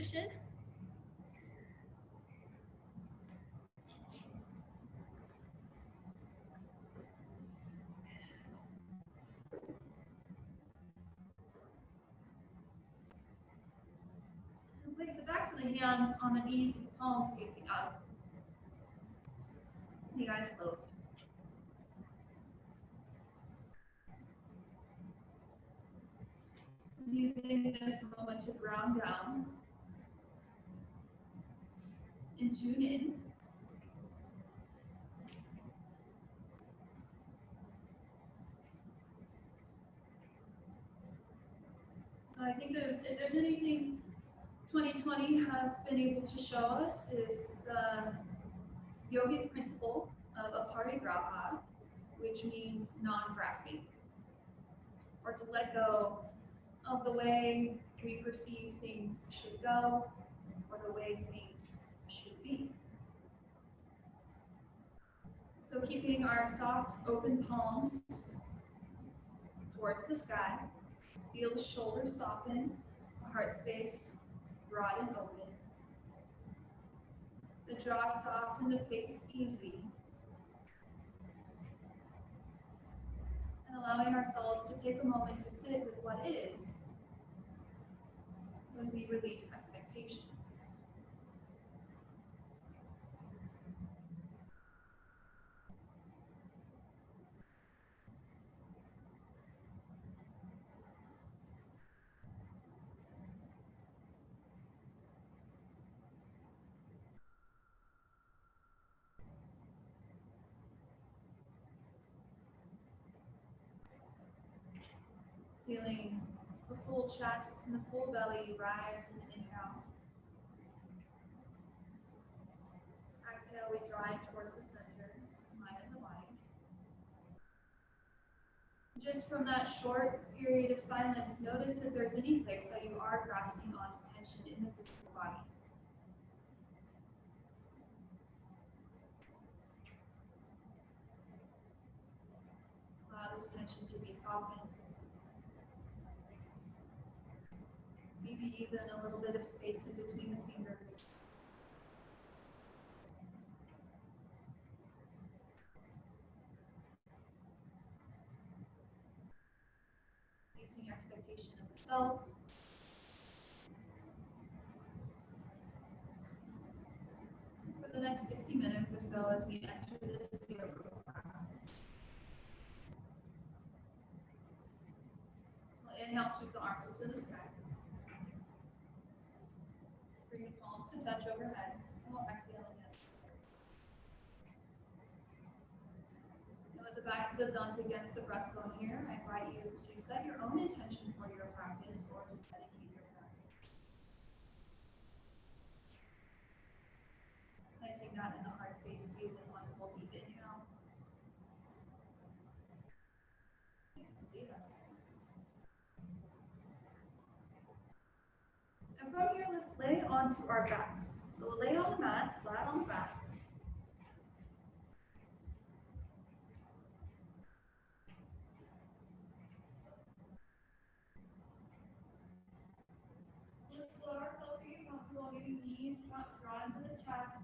position. And place the backs of the hands on the knees with the palms facing up. The eyes closed. Using this moment to ground down and tune in. So I think if there's anything 2020 has been able to show us is the yogic principle of aparigraha, which means non-grasping, or to let go of the way we perceive things should go, or the way things should be. So keeping our soft, open palms towards the sky, feel the shoulders soften, the heart space broad and open, the jaw soft and the face easy, and allowing ourselves to take a moment to sit with what is when we release expectation. Feeling the full chest and the full belly rise with an inhale. Exhale, we drive towards the center, mind in the body. Just from that short period of silence, notice if there's any place that you are grasping onto tension in the physical body. Allow this tension to be softened. Maybe even a little bit of space in between the fingers. Releasing expectation of the self. For the next 60 minutes or so as we enter this yoga practice. We'll inhale, sweep the arms into the sky. Bring the palms to touch overhead, and we'll exhale again. And with the backs of the thumbs against the breastbone here, I invite you to set your own intention for your practice or to dedicate your practice. And I take that in the heart space too with one full deep inhale. And complete exhale. And from here, let's lay onto our backs. So we'll lay on the mat, flat on the back. Let's slow ourselves to get comfortable, getting knees drawn into the chest.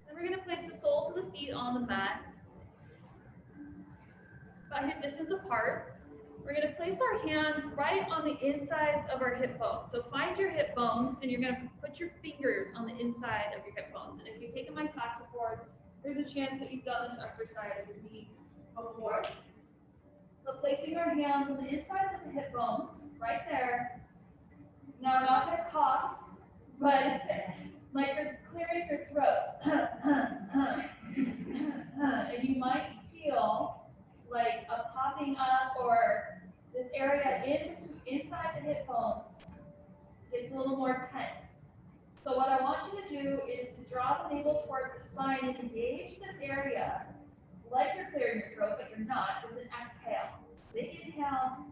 Then we're going to place the soles of the feet on the mat, about hip distance apart. We're going to place our hands right on the insides of our hip bones. So find your hip bones, and you're going to put your fingers on the inside of your hip bones. And if you've taken my class before, there's a chance that you've done this exercise with me before. But placing our hands on the insides of the hip bones, right there. Now we're not going to cough, but like you're clearing your throat. And you might feel like a popping up, or this area inside the hip bones gets a little more tense. So what I want you to do is to draw the navel towards the spine and engage this area like you're clearing your throat, but you're not, with an exhale. Big inhale,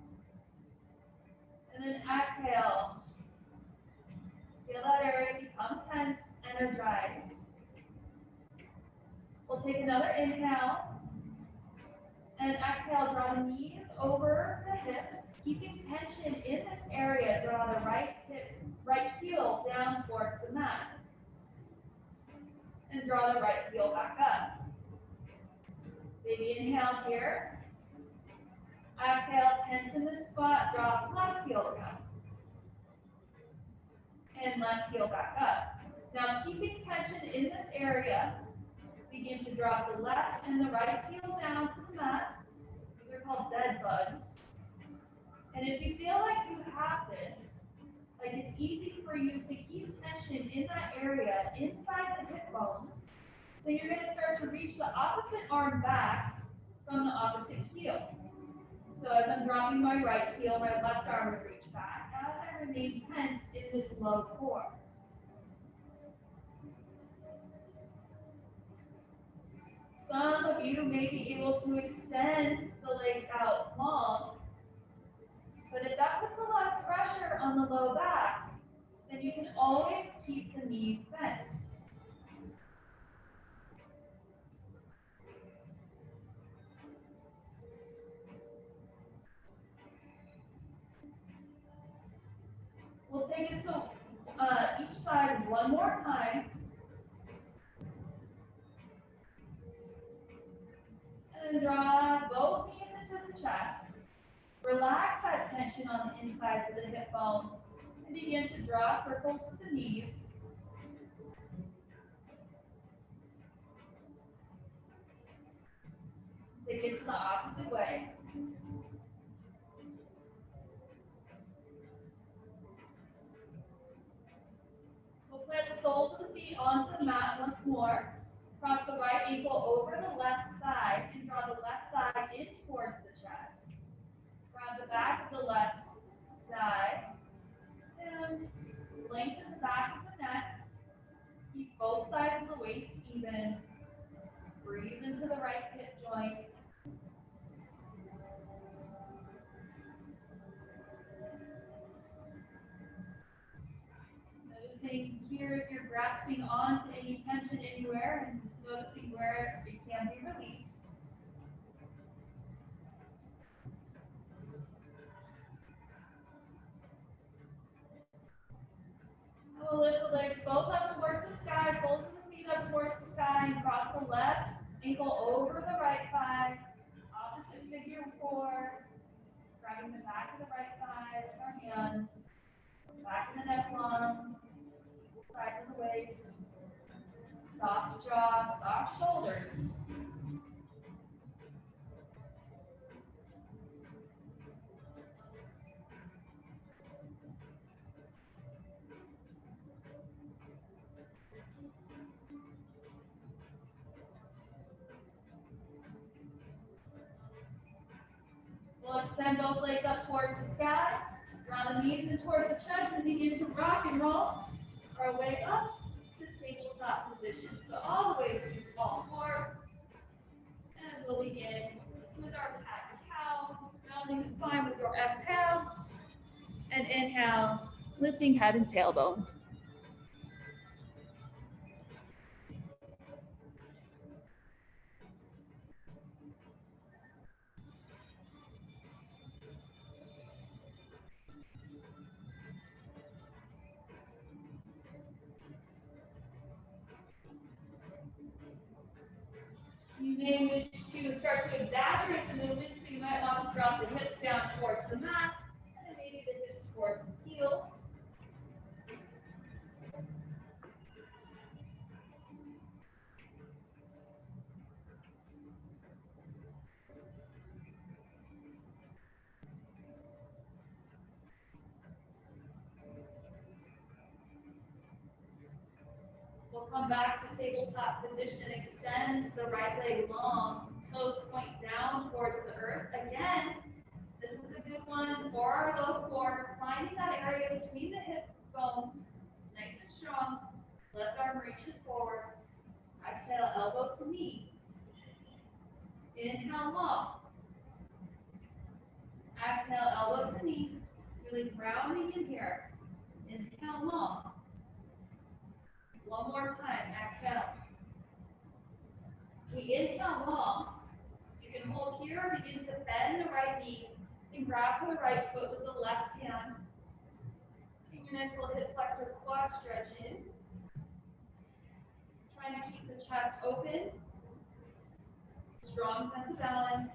and then exhale. Feel that area become tense, energized. We'll take another inhale. And exhale, draw the knees over the hips, keeping tension in this area. Draw the right heel down towards the mat. And draw the right heel back up. Maybe inhale here. Exhale, tense in this spot, draw the left heel down. And left heel back up. Now keeping tension in this area, begin to drop the left and the right heel down to the mat. These are called bed bugs. And if you feel like you have this, like it's easy for you to keep tension in that area inside the hip bones, then you're going to start to reach the opposite arm back from the opposite heel. So as I'm dropping my right heel, my left arm would reach back as I remain tense in this low core. Some of you may be able to extend the legs out long, but if that puts a lot of pressure on the low back, then you can always keep the knees bent. We'll take it to each side one more time. And draw both knees into the chest. Relax that tension on the insides of the hip bones. And begin to draw circles with the knees. Take it to the opposite way. We'll plant the soles of the feet onto the mat once more. Cross the right ankle over the left thigh and draw the left thigh in towards the chest. Grab the back of the left thigh and lengthen the back of the neck. Keep both sides of the waist even. Breathe into the right hip joint. Noticing here if you're grasping onto any tension anywhere and noticing where it can be released. And we'll lift the legs both up towards the sky, soles of the feet up towards the sky, and cross the left ankle over the right thigh. Opposite figure 4. Grabbing the back of the right thigh with our hands. Back of the neck long. Sides of the waist. Soft jaw, soft shoulders. We'll extend both legs up towards the sky. Draw the knees in towards the chest and begin to rock and roll our way up to tabletop position. So all the way to all fours. And we'll begin with our cat cow, rounding the spine with your exhale. And inhale, lifting head and tailbone. You may wish to start to exaggerate the movement, so you might want to drop the hips down towards the mat, and then maybe the hips towards the heels. We'll come back to tabletop position, extend the right leg long, toes point down towards the earth. Again, this is a good one for our low core, finding that area between the hip bones, nice and strong. Left arm reaches forward. Exhale, elbow to knee. Inhale, long. Exhale, elbow to knee. Really grounding in here. Inhale, long. One more time, exhale. We inhale long. You can hold here or begin to bend the right knee and grab for the right foot with the left hand. Bring your nice little hip flexor quad stretch in. Trying to keep the chest open. Strong sense of balance.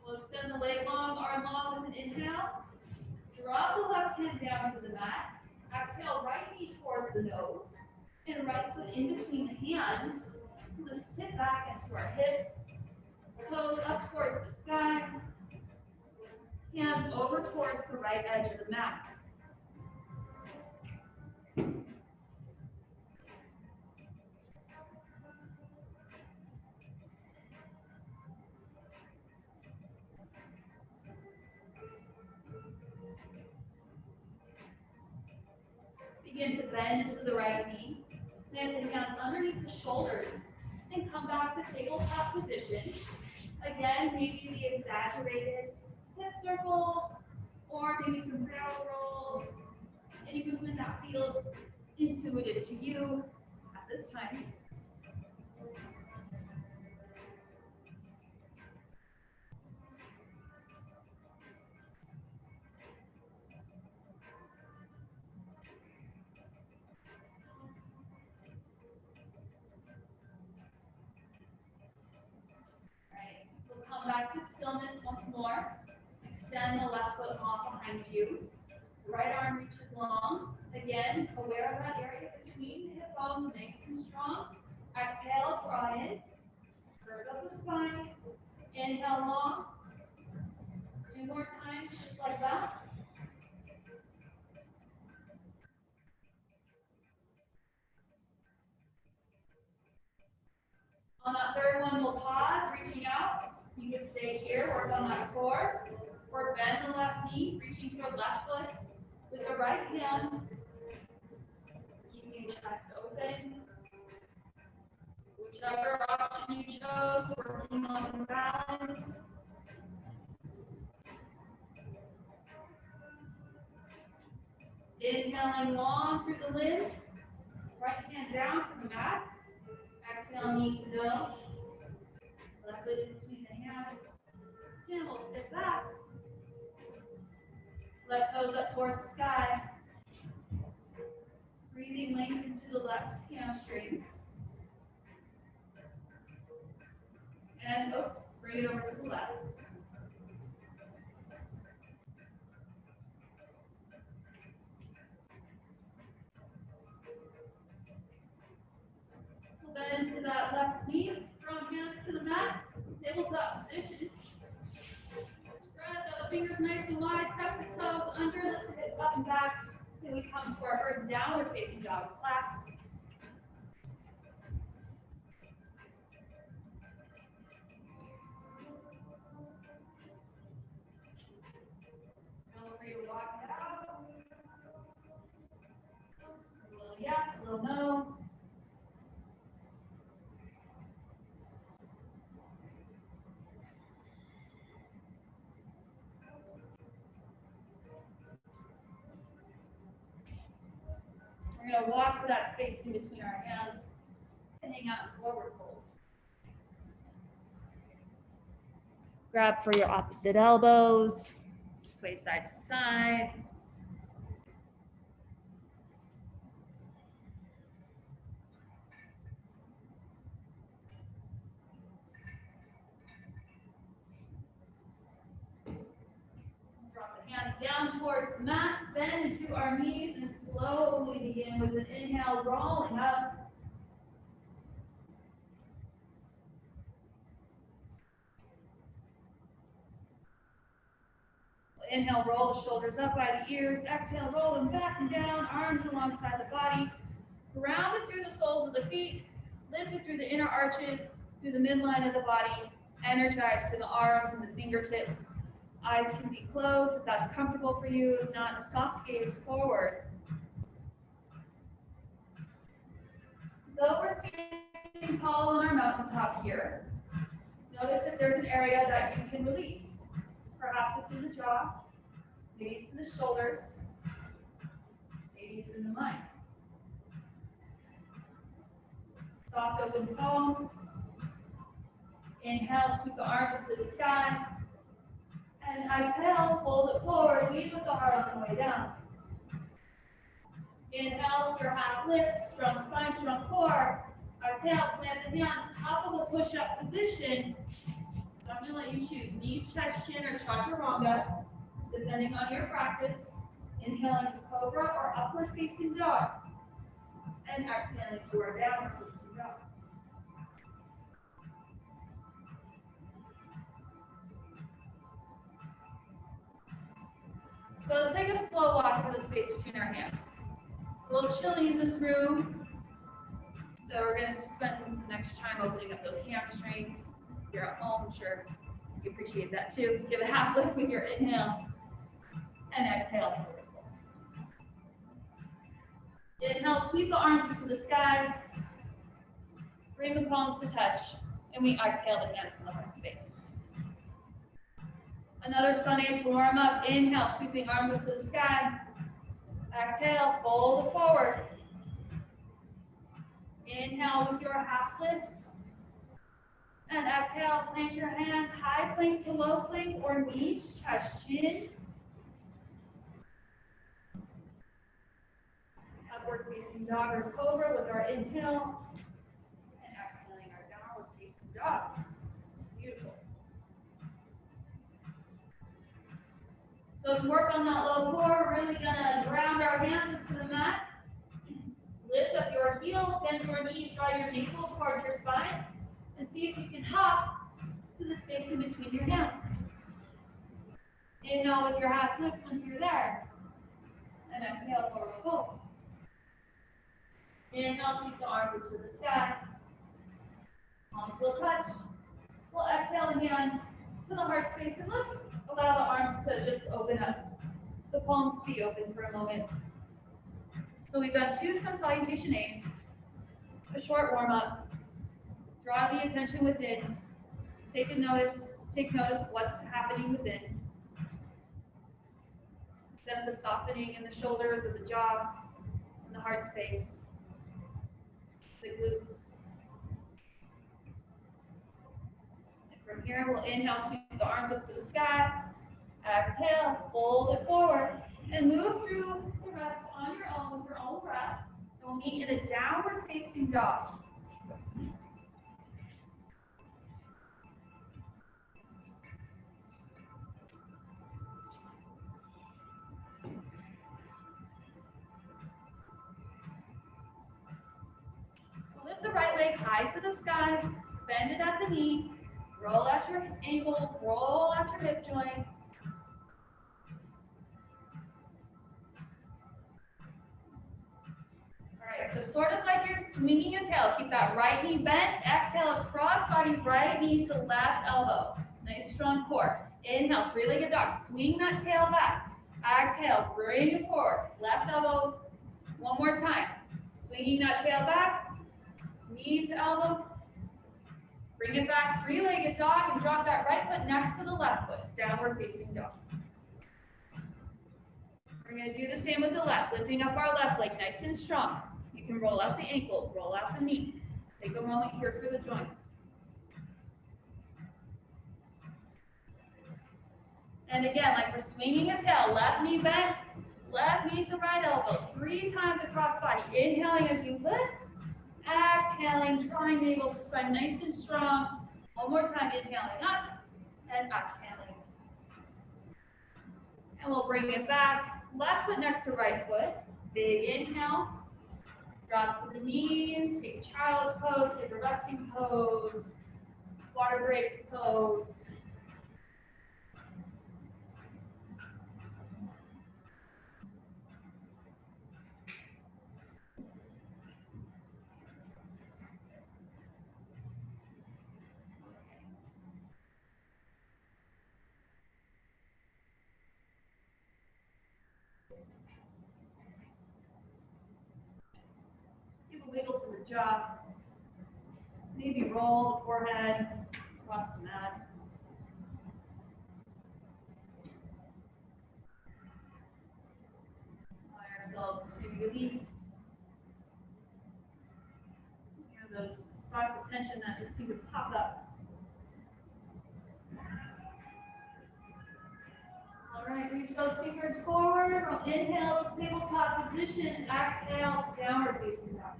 We'll extend the leg long, arm long with an inhale. Drop the left hand down to the mat. Exhale, right knee towards the nose. And right foot in between the hands. Let's sit back into our hips. Toes up towards the sky. Hands over towards the right edge of the mat. Begin to bend into the right knee. Plant the hands underneath the shoulders and come back to tabletop position. Again, maybe the exaggerated hip circles or maybe some barrel rolls. Any movement that feels intuitive to you at this time. Come back to stillness once more. Extend the left foot off behind you. Right arm reaches long. Again, aware of that area between the hip bones, nice and strong. Exhale, draw in. Curve up the spine. Inhale long. 2 more times, just like that. On that third one, we'll pause, reaching out. You can stay here, work on that core, or bend the left knee, reaching for left foot with the right hand. Keeping chest open. Whichever option you chose, working on the balance. Inhaling long through the limbs. Right hand down to the mat. Exhale, knee to nose. Left foot in between the hands. And we'll sit back. Left toes up towards the sky. Breathing length into the left hamstrings. And bring it over to the left. Pull that into that left knee. Front hands to the mat. Tabletop position. Spread those fingers nice and wide. Tuck the toes under, lift the hips up and back. Then we come to our first downward facing dog class. Feel free to walk it out. A little yes, a little no. We're going to walk to that space in between our hands and hang out in forward fold. Grab for your opposite elbows. Sway side to side. Drop the hands down towards the mat, bend to our knees, and slowly begin with an inhale, rolling up. Inhale, roll the shoulders up by the ears. Exhale, roll them back and down, arms alongside the body. Ground it through the soles of the feet. Lift it through the inner arches, through the midline of the body. Energize through the arms and the fingertips. Eyes can be closed if that's comfortable for you. If not, a soft gaze forward. Though we're standing tall on our mountaintop here, notice if there's an area that you can release. Perhaps it's in the jaw, maybe it's in the shoulders. palms. Inhale, sweep the arms up to the sky. And exhale, fold it forward, lead with the heart on the way down. Inhale with your half lift, strong spine, strong core. Exhale, plant the hands, top of the push-up position. So I'm gonna let you choose knees, chest, chin, or chaturanga, depending on your practice. Inhaling to cobra or upward facing dog. And exhaling to our downward facing dog. So let's take a slow walk to the space between our hands. It's a little chilly in this room. So we're going to spend some extra time opening up those hamstrings. If you're at home, I'm sure you appreciate that too. Give a half lift with your inhale and exhale. Inhale, sweep the arms into the sky. Bring the palms to touch. And we exhale the hands to the heart space. Another Sunday to warm up. Inhale, sweeping arms up to the sky. Exhale, fold it forward. Inhale with your half lift. And exhale, plant your hands, high plank to low plank or knees, chest, chin. Upward facing dog or cobra with our inhale. And exhaling our downward facing dog. Beautiful. So to work on that low core, we're really gonna ground our hands into the mat. Lift up your heels, bend your knees, draw your navel towards your spine, and see if you can hop to the space in between your hands. Inhale with your half lift once you're there. And exhale, forward fold. Inhale, sweep the arms up to the sky. Palms will touch. We'll exhale the hands to the heart space, and let's allow the arms to just open up. The palms to be open for a moment. So we've done 2 sun salutation A's, a short warm up. Draw the attention within. Take notice of what's happening within. Sense of softening in the shoulders, of the jaw, in the heart space, the glutes. And from here, we'll inhale, sweep the arms up to the sky. Exhale, fold it forward, and move through the rest on your own with your own breath. And we'll meet in a downward facing dog. Lift the right leg high to the sky, bend it at the knee, roll out your ankle, roll out your hip joint. So sort of like you're swinging a tail. Keep that right knee bent. Exhale, across body, right knee to left elbow. Nice strong core. Inhale, 3-legged dog. Swing that tail back. Exhale, bring it forward. Left elbow. One more time. Swinging that tail back. Knee to elbow. Bring it back. 3-legged dog, and drop that right foot next to the left foot. Downward facing dog. We're going to do the same with the left. Lifting up our left leg nice and strong. You can roll out the ankle, roll out the knee. Take a moment here for the joints. And again, like we're swinging a tail, left knee bent, left knee to right elbow, 3 times across body. Inhaling as we lift, exhaling, drawing navel to spine nice and strong. One more time, inhaling up and exhaling. And we'll bring it back, left foot next to right foot. Big inhale. Drop to the knees, take child's pose, take a resting pose, water break pose. Wiggle to the jaw. Maybe roll the forehead across the mat. Allow ourselves to release those spots of tension that just seem to pop up. All right, reach those fingers forward. We'll inhale to tabletop position. Exhale to downward facing dog.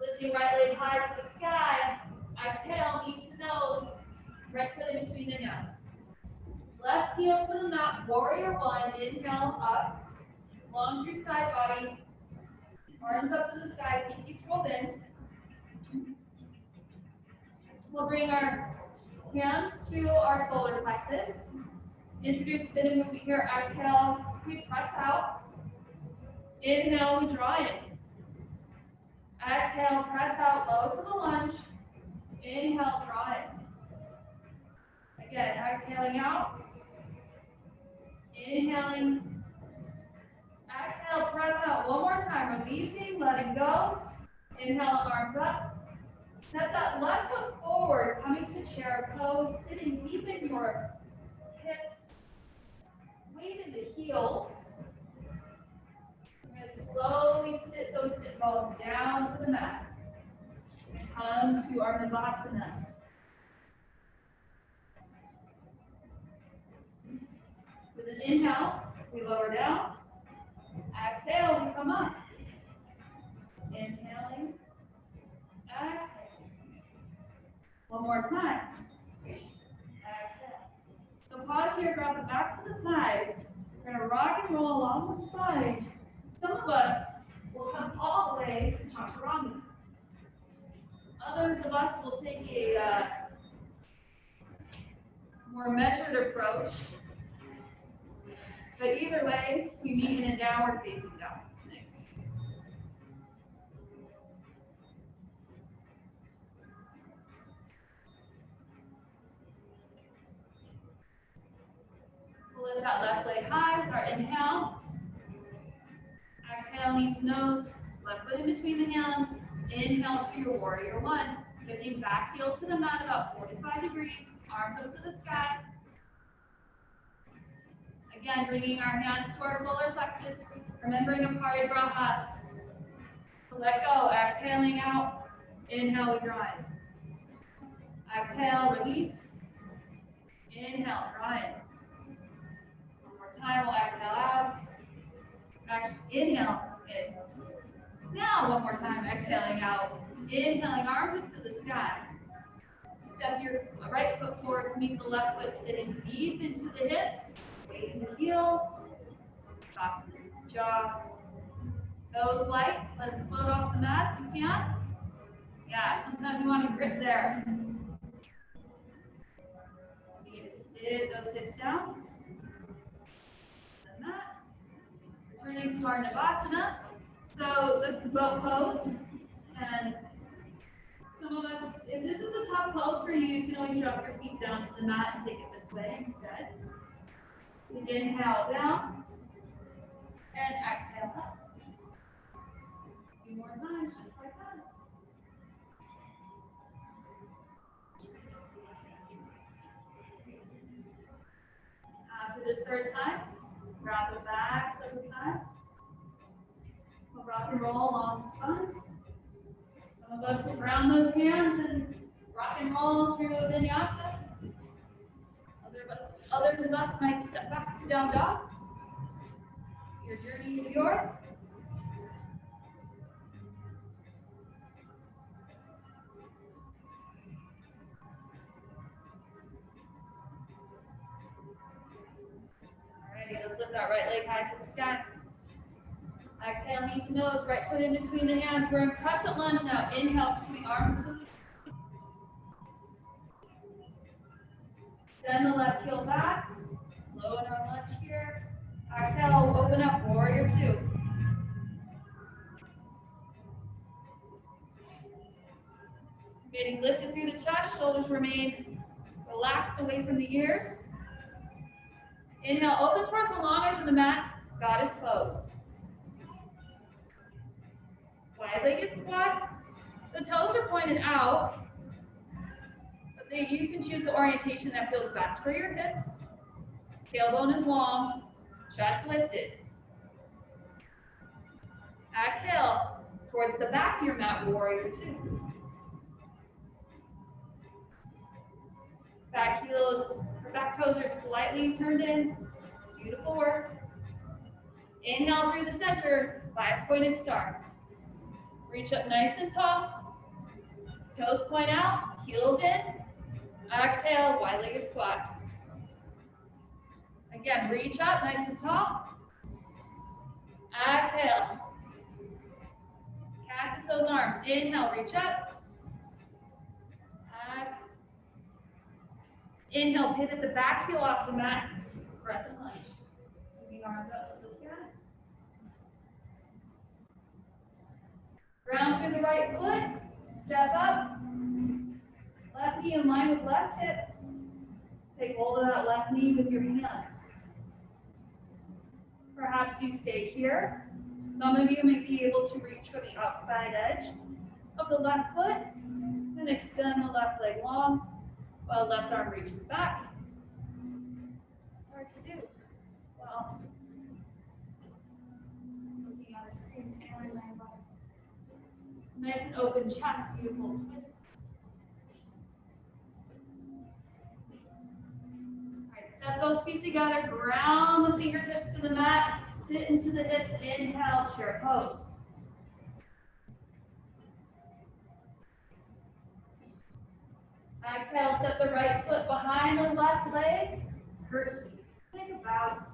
Lifting right leg high to the sky. Exhale, knee to nose. Right foot in between the hands. Left heel to the mat, warrior one. Inhale up. Long through side body. Arms up to the side, pinkies rolled in. We'll bring our hands to our solar plexus. Introduce a bit of movement here. Exhale, we press out. Inhale, we draw in. Exhale, press out, low to the lunge. Inhale, draw in. Again, exhaling out. Inhaling. Exhale, press out one more time. Releasing, letting go. Inhale, arms up. Step that left foot forward, coming to chair pose, sitting deep in your hips. Weight in the heels. We're going to slowly sit those sit bones down to the mat. Come to our Vinyasa. With an inhale, we lower down. Exhale, we come up. Inhaling. Exhale. One more time. Exhale. So pause here, grab the backs of the thighs. We're going to rock and roll along the spine. Some of us will come all the way to chaturanga. Others of us will take a more measured approach. But either way, we meet in a downward facing dog. Nice. We'll lift that left leg high with our inhale. Exhale, knee to nose. Left foot in between the hands. Inhale to your warrior one. Lifting back heel to the mat about 45 degrees. Arms up to the sky. Again, bringing our hands to our solar plexus. Remembering a parigraha. Let go. Exhaling out. Inhale, we draw in. Exhale, release. Inhale, draw in. One more time, we'll exhale out. Inhale, in. Now, one more time, exhaling out. Inhaling, arms up to the sky. Step your right foot forward to meet the left foot, sitting deep into the hips. Weight in the heels. Soften the jaw. Toes light. Let them float off the mat if you can. Yeah, sometimes you want to grip there. You need to sit those hips down. And that. Returning to our Navasana. So this is boat pose. And some of us, if this is a tough pose for you, you can always drop your feet down to the mat and take it this way instead. Inhale down. And exhale up. 2 more times, just like that. After this third time, grab the back several times. We'll rock and roll along the spine. Some of us will ground those hands and rock and roll through Vinyasa. Others of us might step back to down dog. Your journey is yours. Alrighty, let's lift that right leg high to the sky. Exhale, knee to nose, right foot in between the hands. We're in crescent lunge now. Inhale, scooping arms to the send the left heel back. Low in our lunge here. Exhale, open up, warrior two. Remaining lifted through the chest, shoulders remain relaxed away from the ears. Inhale, open towards the long edge of the mat, goddess pose. Wide-legged squat. The toes are pointed out, but you can choose the orientation that feels best for your hips. Tailbone is long, chest lifted. Exhale towards the back of your mat, warrior two. Back heels, or back toes are slightly turned in. Beautiful work. Inhale through the center, 5-pointed star. Reach up nice and tall. Toes point out, heels in. Exhale, wide-legged squat. Again, reach up nice and tall. Exhale. Cactus those arms. Inhale, reach up. Exhale. Inhale, pivot the back heel off the mat. Crescent lunge. Sweeping arms up to the sky. Ground through the right foot. Step up. Left knee in line with left hip. Take hold of that left knee with your hands. Perhaps you stay here. Some of you may be able to reach for the outside edge of the left foot and extend the left leg long while left arm reaches back. It's hard to do. Well, looking at a screen, failing my bodies. Nice and open chest, beautiful twists. All right, step those feet together, ground the fingertips to the mat, sit into the hips, inhale, chair pose. Exhale, step the right foot behind the left leg, curtsy. Think about.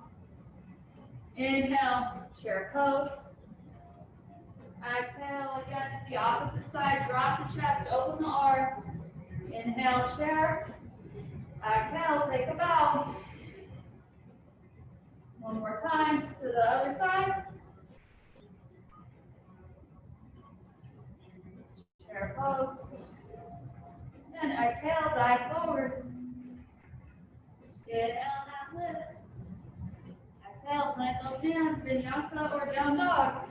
Inhale, chair pose. Exhale, again to the opposite side, drop the chest, open the arms. Inhale, chair. Exhale, take a bow. One more time, to the other side. Chair pose. And exhale, dive forward. Inhale, half lift. Exhale, plant those hands, vinyasa or down dog.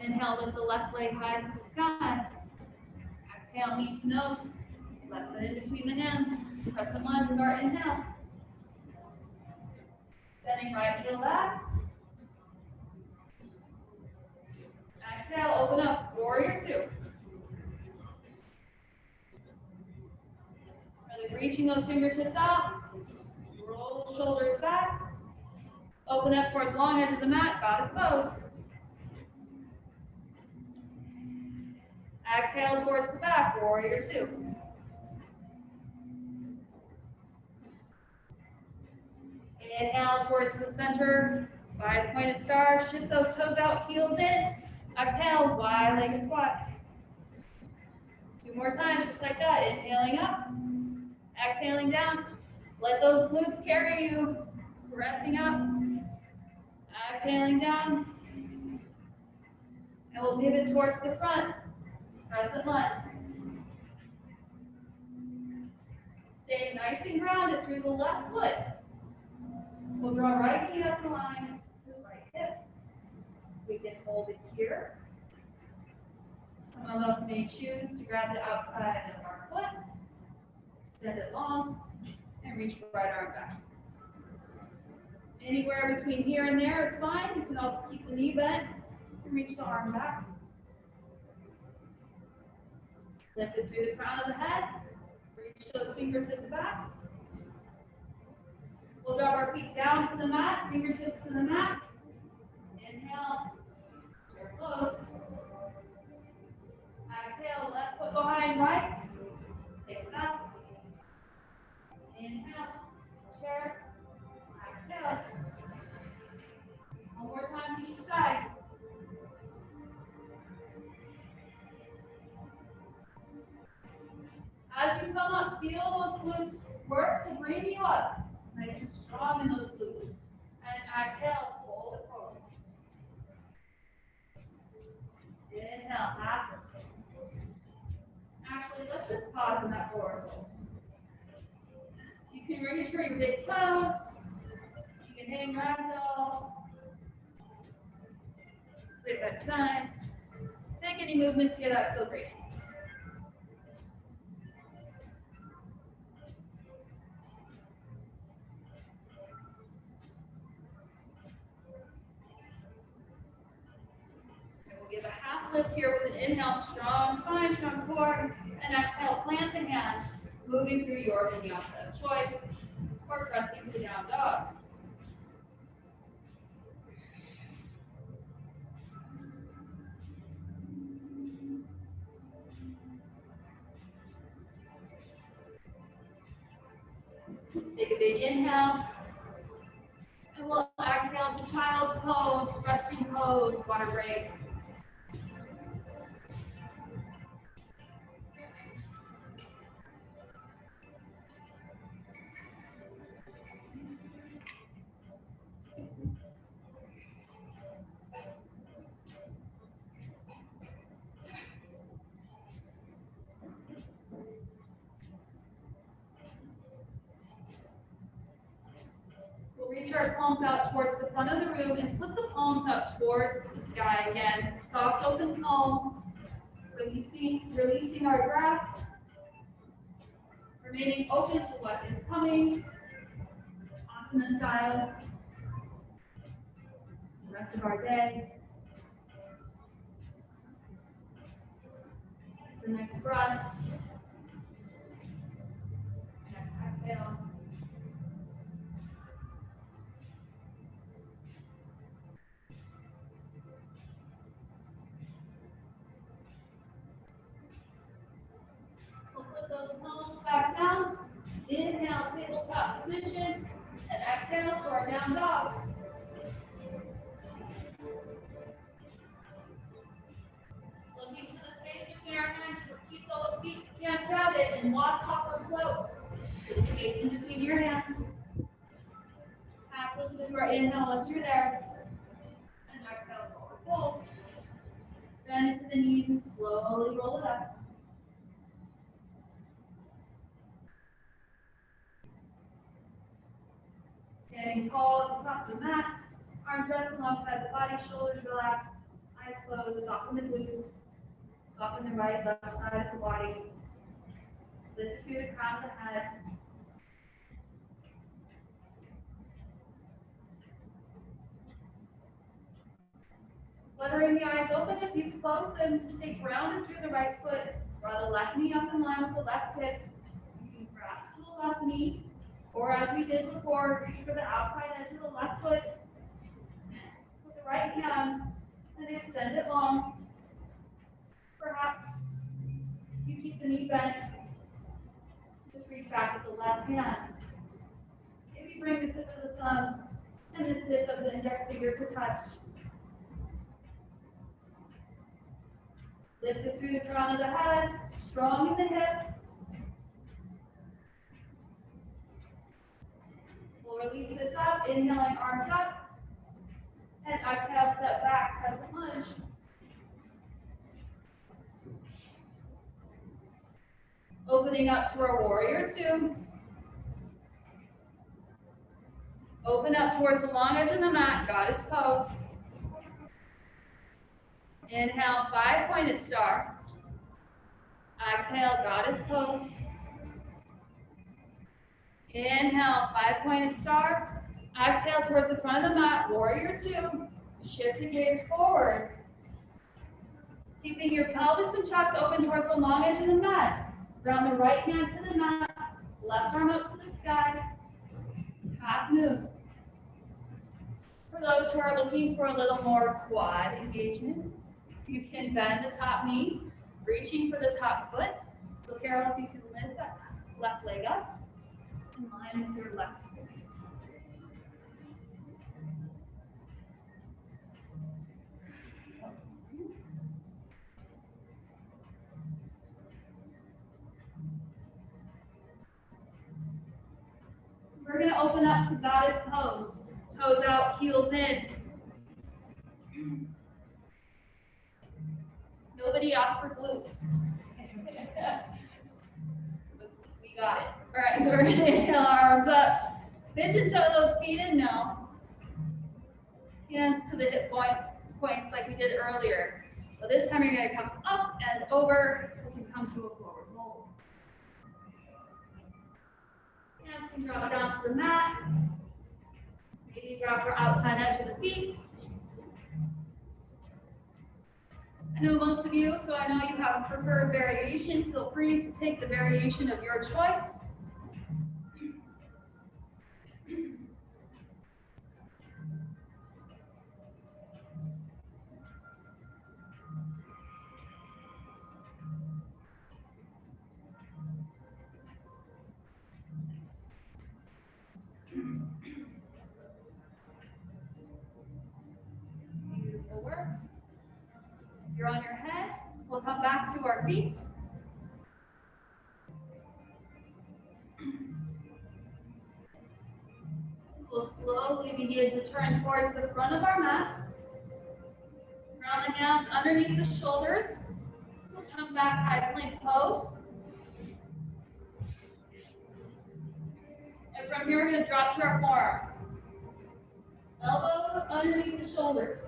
Inhale, lift the left leg high to the sky. Exhale, knee to nose. Left foot in between the hands. Crescent lunge with our inhale. Bending right heel back. Exhale, open up, warrior two. Really reaching those fingertips out. Roll the shoulders back. Open up towards long edge of the mat, goddess pose. Exhale towards the back, warrior two. Inhale towards the center, 5-pointed star. Shift those toes out, heels in. Exhale, wide-legged squat. 2 more times, just like that. Inhaling up, exhaling down. Let those glutes carry you. Pressing up, exhaling down. And we'll pivot towards the front. Crescent lunge. Stay nice and grounded through the left foot. We'll draw right knee up the line with right hip. We can hold it here. Some of us may choose to grab the outside of our foot, extend it long, and reach the right arm back. Anywhere between here and there is fine. You can also keep the knee bent and reach the arm back. Lift it through the crown of the head. Reach those fingertips back. We'll drop our feet down to the mat, fingertips to the mat. Inhale, chair close. Exhale, left foot behind right. Take it up. Inhale, chair. Exhale. One more time to each side. As you come up, feel those glutes work to bring you up. Nice and strong in those glutes. And exhale, fold it forward. Inhale, half. Actually, let's just pause in that forward fold. You can reach for your big toes. You hang ragdoll. Sway side to side. Take any movement to get out of equilibrium. And we'll give a half lift here with an inhale, strong spine, strong core, and exhale, plant the hands, moving through your vinyasa of choice, or pressing to down dog. Take a big inhale, and we'll exhale to child's pose, resting pose, water break. We'll reach our palms out towards the front of the room and put the palms up towards the sky again. Soft open palms, releasing our grasp, remaining open to what is coming, asana style, the rest of our day. The next breath, next exhale. Put those palms back down. Inhale, tabletop position, and exhale to our down dog. Looking to the space between our hands, keep those feet, hands grounded, and walk, hop, or float to the space in between your hands. Half lift with your inhale once you're there, and exhale, forward fold. Bend into the knees and slowly roll it up. Standing tall at the top of the mat, arms rest alongside the body, shoulders relaxed, eyes closed, soften the glutes, soften the right, left side of the body. Lift it through the crown of the head. Fluttering the eyes open, if you close them, stay grounded through the right foot. Draw the left knee up in line with the left hip. You can grasp to the left knee. Or as we did before, reach for the outside edge of the left foot with the right hand and extend it long. Perhaps you keep the knee bent. Just reach back with the left hand. Maybe bring the tip of the thumb and the tip of the index finger to touch. Lift it through the crown of the head, strong in the hip. We'll release this up, inhaling arms up, and exhale, step back, crescent lunge. Opening up to our warrior two. Open up towards the long edge of the mat, goddess pose. Inhale, 5-pointed star. Exhale, goddess pose. Inhale, 5-pointed star. Exhale towards the front of the mat, warrior two. Shift the gaze forward. Keeping your pelvis and chest open towards the long edge of the mat. Ground the right hand to the mat, left arm up to the sky. Half move. For those who are looking for a little more quad engagement, you can bend the top knee, reaching for the top foot. So Carol, if you can lift that left leg up in line with your left foot. We're going to open up to goddess pose. Toes out, heels in. Nobody asked for glutes. We got it. All right, so we're going to inhale, arms up. Pinch and toe those feet in now. Hands to the hip points like we did earlier. But this time you're going to come up and over as you come to a forward fold. Hands can drop down to the mat. Maybe drop your outside edge of the feet. I know most of you, so I know you have a preferred variation. Feel free to take the variation of your choice. Beautiful work. If you're on your head, we'll come back to our feet. We'll slowly begin to turn towards the front of our mat. Ground the hands underneath the shoulders. We'll come back high plank pose. And from here, we're going to drop to our forearms. Elbows underneath the shoulders.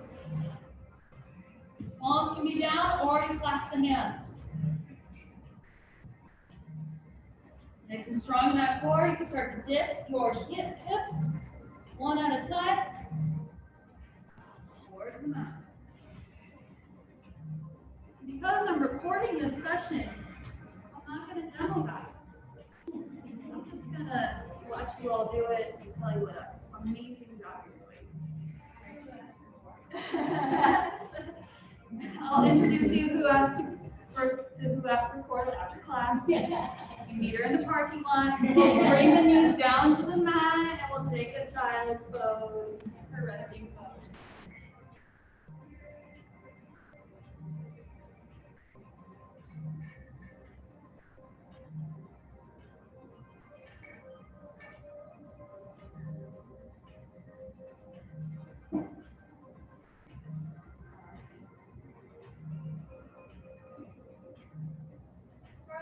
Palms can be down or you clasp the hands. Nice and strong in that core. You can start to dip your hips one at a time towards the mat. Because I'm recording this session, I'm not going to demo that. I'm just going to watch you all do it and tell you what an amazing job you're doing. I'll introduce you who asked to record after class. You meet her in the parking lot. We'll bring the knees down to the mat and we'll take a child's pose, her resting pose.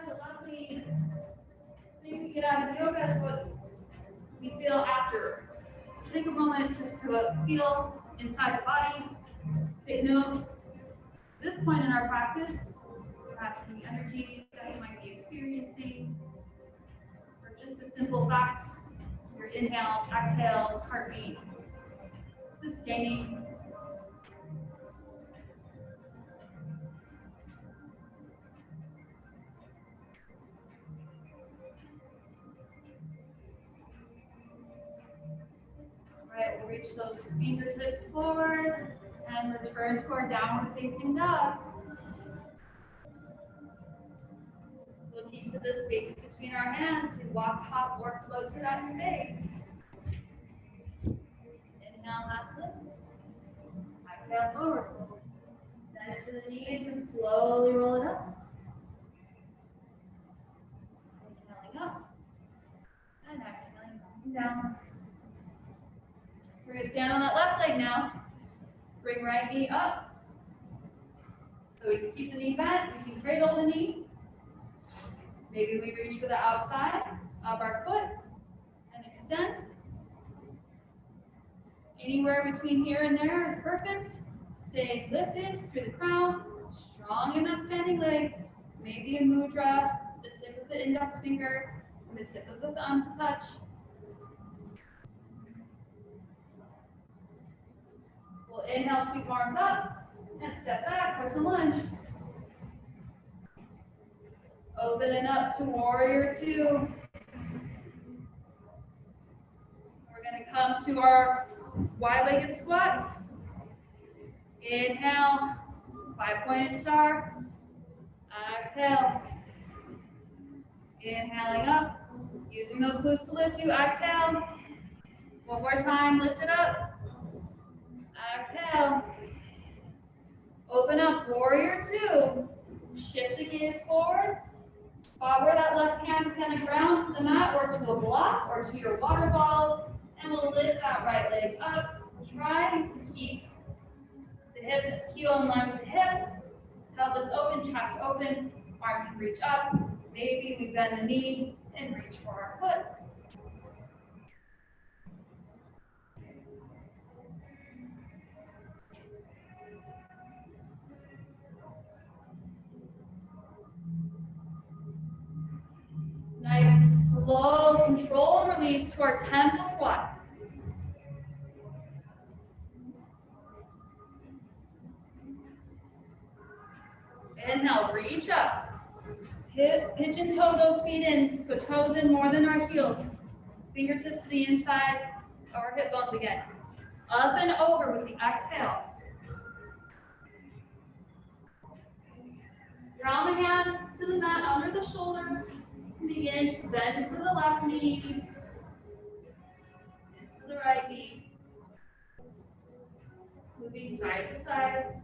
The lovely thing we get out of yoga is what we feel after. So take a moment just to feel inside the body. Take note, at this point in our practice, perhaps any energy that you might be experiencing, or just the simple fact, your inhales, exhales, heartbeat, sustaining. Right, we'll reach those fingertips forward and return to our downward facing dog. Looking to the space between our hands, you walk, hop, or float to that space. Inhale, half lift. Exhale, forward. Bend it to the knees and slowly roll it up. Inhaling up and exhaling down. We're going to stand on that left leg now. Bring right knee up. So we can keep the knee bent. We can cradle the knee. Maybe we reach for the outside of our foot and extend. Anywhere between here and there is perfect. Stay lifted through the crown. Strong in that standing leg. Maybe a mudra, the tip of the index finger and the tip of the thumb to touch. We'll inhale, sweep arms up, and step back for some lunge. Opening up to warrior two. We're going to come to our wide-legged squat. Inhale, five-pointed star. Exhale. Inhaling up, using those glutes to lift you. Exhale. One more time, lift it up. Exhale. Open up, warrior two. Shift the gaze forward. Spot where that left hand's going to ground to the mat or to a block or to your water bottle. And we'll lift that right leg up, trying to keep the hip, heel in line with the hip. Pelvis open, chest open, arm can reach up. Maybe we bend the knee and reach for our foot. slow, controlled release to our temple squat. Inhale, reach up. Pigeon toe those feet in, so toes in more than our heels. Fingertips to the inside of our hip bones again. Up and over with the exhale. Ground the hands to the mat under the shoulders. Begin to bend into the left knee, into the right knee. Moving side to side.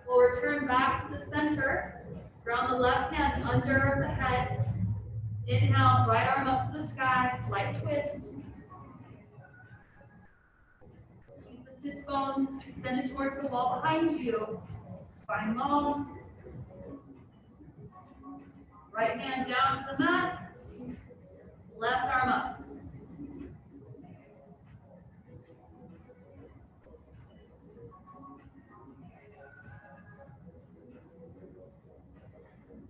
We'll return back to the center. Ground the left hand under the head. Inhale, right arm up to the sky, slight twist. Keep the sits bones extended towards the wall behind you. Spine long. Right hand down to the mat. Left arm up.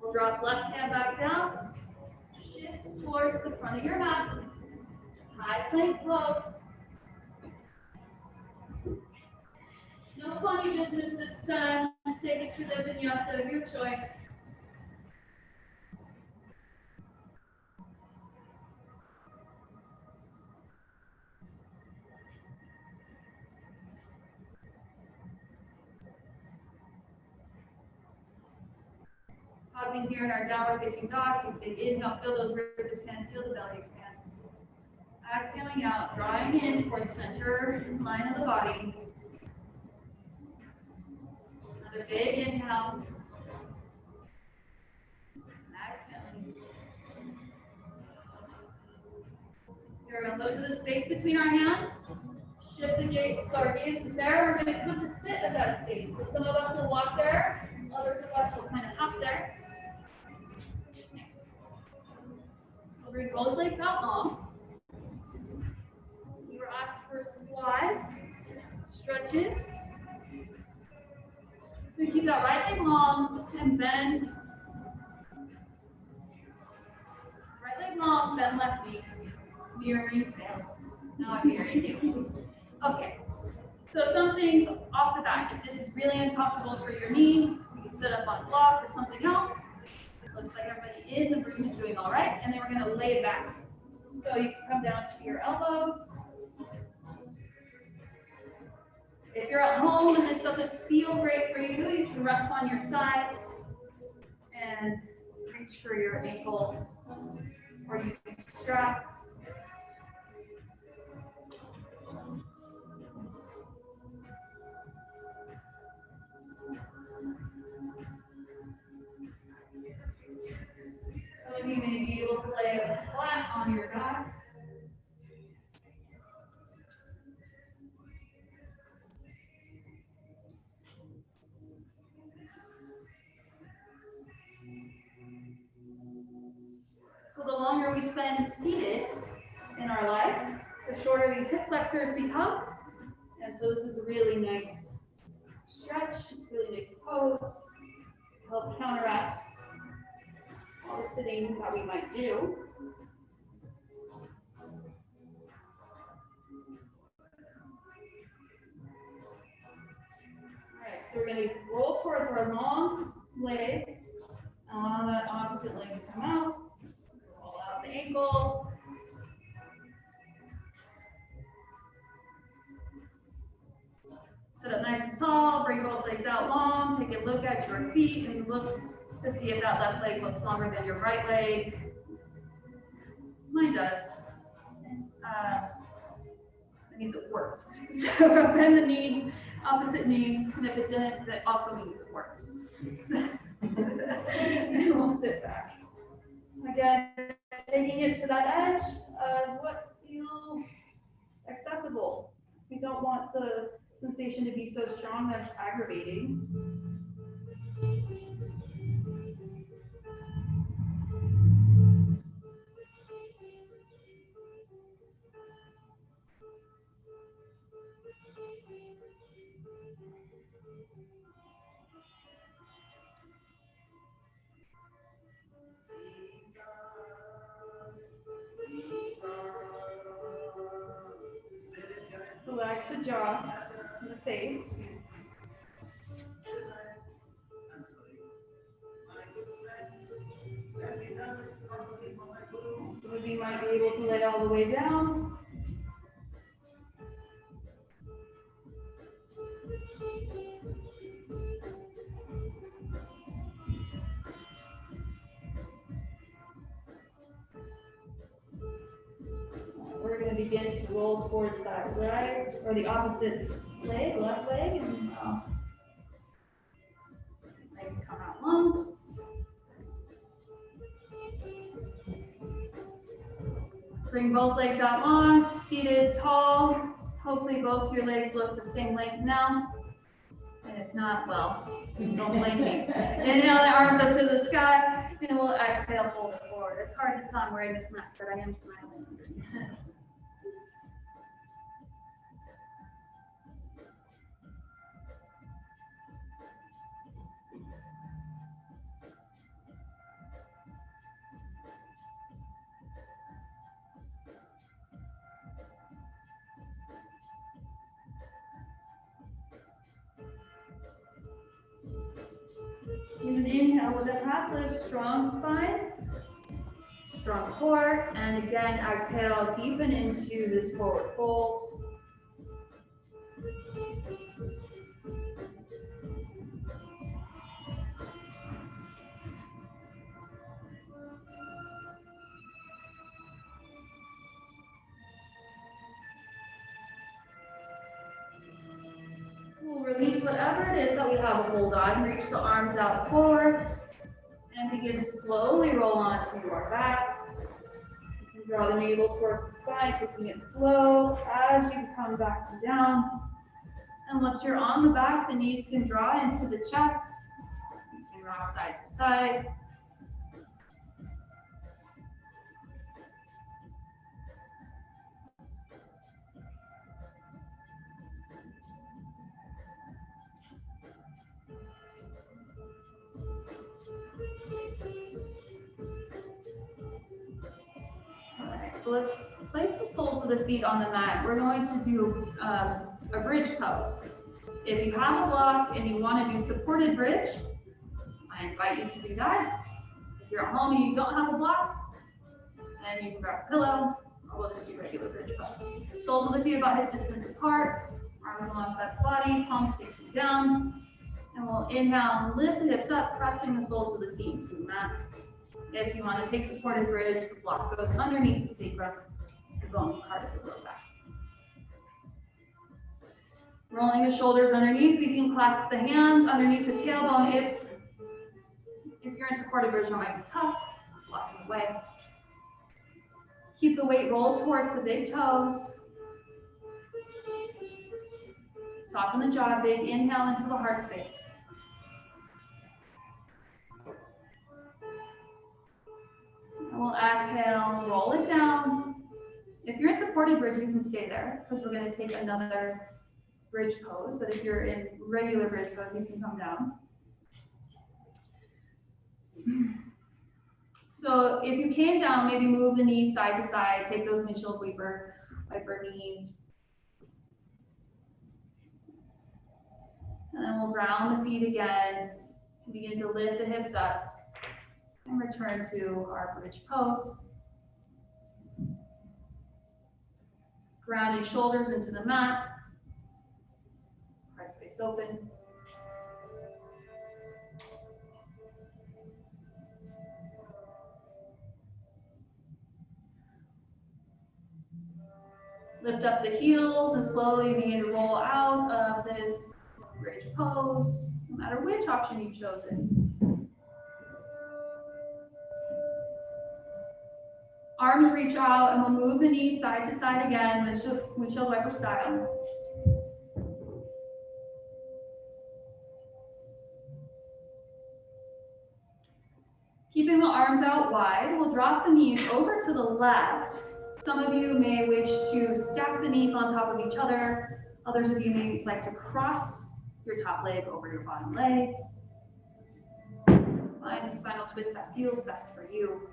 We'll drop left hand back down. Shift towards the front of your mat. High plank pose. No funny business this time. Just take it to the vinyasa of your choice. Pausing here in our downward facing dog. Take a big inhale, feel those ribs expand, feel the belly expand. Exhaling out, drawing in towards center line of the body. Another big inhale. Exhaling. Here we're going to look to the space between our hands. Shift the gaze, so our gaze is there. We're going to come to sit at that space. So some of us will walk there, others of us will kind of hop there. Nice. We'll bring both legs out long. We were asked for quad stretches. So we keep that right leg long and bend. Right leg long, bend left knee. Mirroring down. Now I'm mirroring you. Okay. So some things off the bat. If this is really uncomfortable for your knee, you can sit up on block or something else. Looks like everybody in the room is doing all right. And then we're going to lay it back. So you can come down to your elbows. If you're at home and this doesn't feel great for you, you can rest on your side and reach for your ankle or use the strap. Some of you may be able to lay flat on your back. So the longer we spend seated in our life, the shorter these hip flexors become. And so this is a really nice stretch, really nice pose to help counteract all the sitting that we might do. All right, so we're going to roll towards our long leg. On the opposite leg, come out. Roll out the ankles. Sit up nice and tall, bring both legs out long, take a look at your feet and look to see if that left leg looks longer than your right leg. Mine does. That means it worked. So bend the knee, opposite knee, and if it didn't, that also means it worked. So, and we'll sit back. Again, taking it to that edge of what feels accessible. We don't want the sensation to be so strong that it's aggravating. Relax the jaw and the face. Some of you might be able to lay all the way down. We're going to begin to roll towards that right or the opposite leg, left leg, and legs come out long. Bring both legs out long, seated tall. Hopefully both your legs look the same length now. And if not, well, don't blame me. Inhale the arms up to the sky, and we'll exhale, fold it forward. It's hard to tell I'm wearing this mask, but I am smiling underneath. Give an inhale with a half lift, strong spine, strong core, and again, exhale, deepen into this forward fold. We'll release whatever it is that we have a hold on. Reach the arms out forward and begin to slowly roll onto your back. You can draw the navel towards the spine, taking it slow as you come back and down. And once you're on the back, the knees can draw into the chest. You can rock side to side. So let's place the soles of the feet on the mat. We're going to do a bridge pose. If you have a block and you want to do supported bridge, I invite you to do that. If you're at home and you don't have a block, then you can grab a pillow, or we'll just do regular bridge pose. Soles of the feet about hip distance apart, arms alongside the body, palms facing down. And we'll inhale and lift the hips up, pressing the soles of the feet into the mat. If you want to take supported bridge, the block goes underneath the sacrum, the bone part of the low back. Rolling the shoulders underneath, we can clasp the hands underneath the tailbone. If you're in supported bridge, that might be tough, blocking away. Keep the weight rolled towards the big toes. Soften the jaw, big inhale into the heart space. And we'll exhale, roll it down. If you're in supported bridge, you can stay there because we're going to take another bridge pose. But if you're in regular bridge pose, you can come down. So if you came down, maybe move the knees side to side, take those windshield wiper knees. And then we'll ground the feet again, begin to lift the hips up. And return to our bridge pose. Grounding shoulders into the mat. Heart space open. Lift up the heels and slowly begin to roll out of this bridge pose, no matter which option you've chosen. Arms reach out and we'll move the knees side to side again, windshield wiper style. Keeping the arms out wide, we'll drop the knees over to the left. Some of you may wish to stack the knees on top of each other. Others of you may like to cross your top leg over your bottom leg. Find the spinal twist that feels best for you.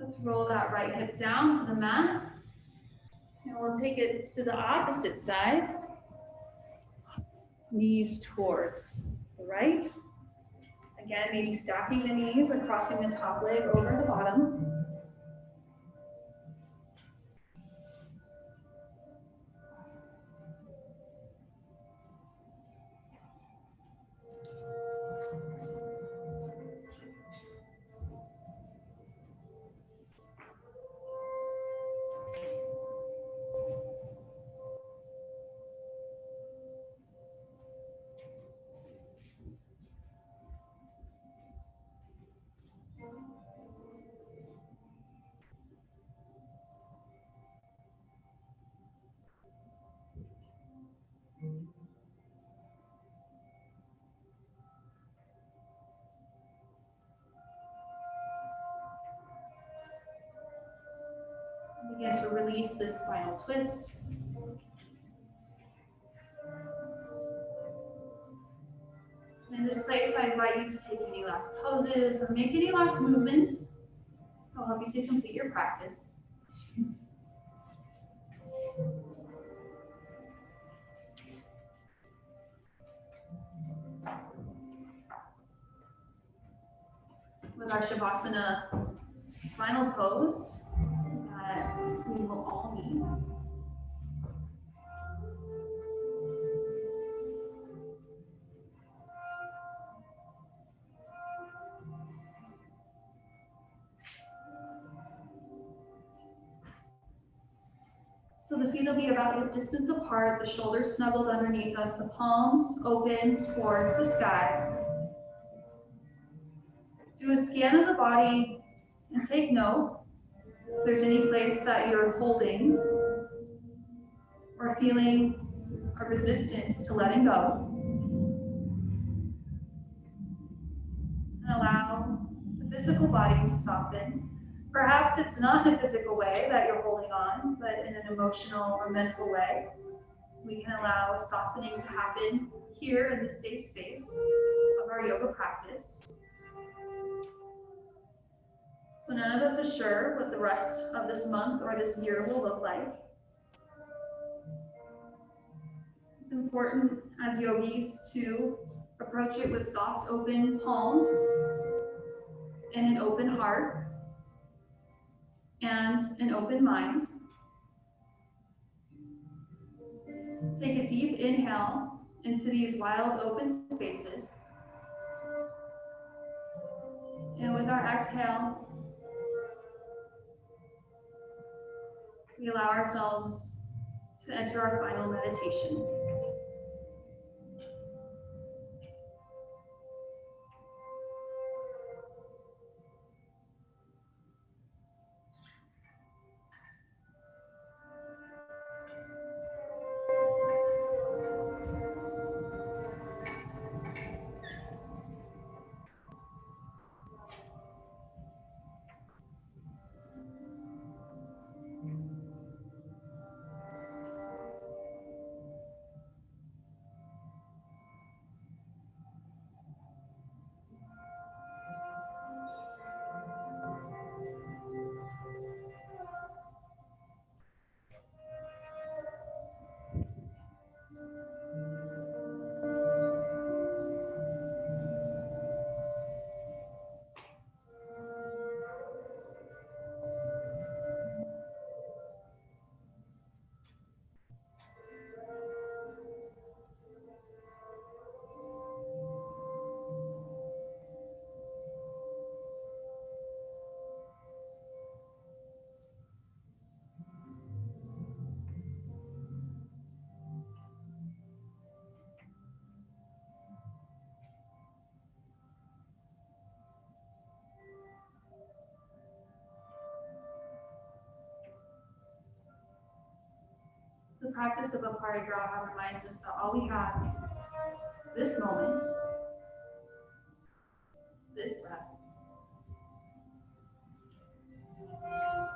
Let's roll that right hip down to the mat. And we'll take it to the opposite side. Knees towards the right. Again, maybe stacking the knees or crossing the top leg over the bottom. Begin to release this spinal twist. In this place, I invite you to take any last poses or make any last movements. I'll help you to complete your practice. With our Shavasana final pose that we will all need. So the feet will be about hip distance apart, the shoulders snuggled underneath us, the palms open towards the sky. Do a scan of the body and take note if there's any place that you're holding or feeling a resistance to letting go. And allow the physical body to soften. Perhaps it's not in a physical way that you're holding on, but in an emotional or mental way. We can allow a softening to happen here in this safe space of our yoga practice. So none of us is sure what the rest of this month or this year will look like. It's important as yogis to approach it with soft, open palms and an open heart and an open mind. Take a deep inhale into these wild open spaces. And with our exhale, we allow ourselves to enter our final meditation. The practice of a parigraha reminds us that all we have is this moment, this breath.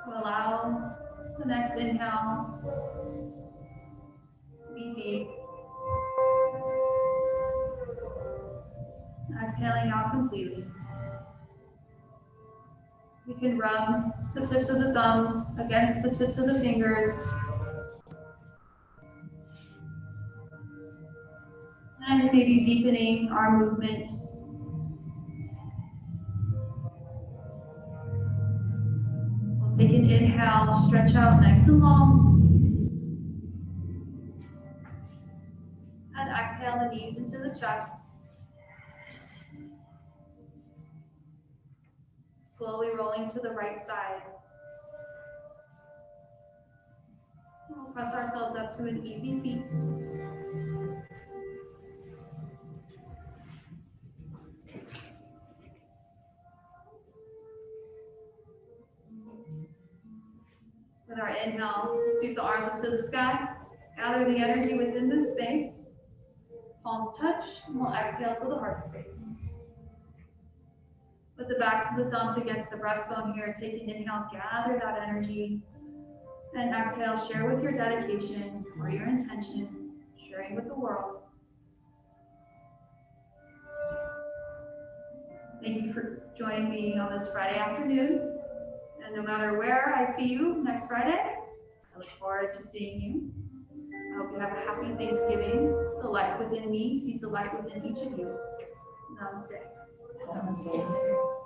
So allow the next inhale to be deep. Exhaling out completely. We can rub the tips of the thumbs against the tips of the fingers. And maybe deepening our movement. We'll take an inhale, stretch out nice and long. And exhale the knees into the chest. Slowly rolling to the right side. We'll press ourselves up to an easy seat. With our inhale, sweep the arms up to the sky. Gather the energy within this space. Palms touch, and we'll exhale to the heart space. With the backs of the thumbs against the breastbone here, take an inhale, gather that energy. And exhale, share with your dedication or your intention, sharing with the world. Thank you for joining me on this Friday afternoon. And no matter where I see you next Friday, I look forward to seeing you. I hope you have a happy Thanksgiving. The light within me sees the light within each of you. Namaste. Namaste.